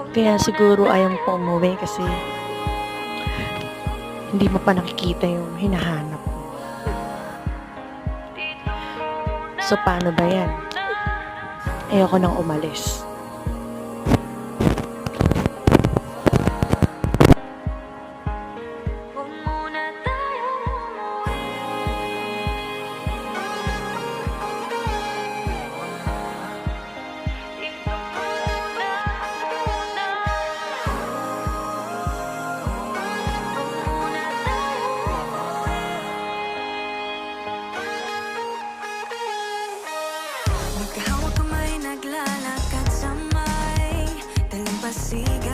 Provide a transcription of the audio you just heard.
Kaya siguro ayaw mo pa umuwi kasi hindi mo pa nakikita yung hinahanap mo. So, paano ba yan? Ayoko nang umalis. Magkahawak kamay, naglalakad sa may dalampasigan.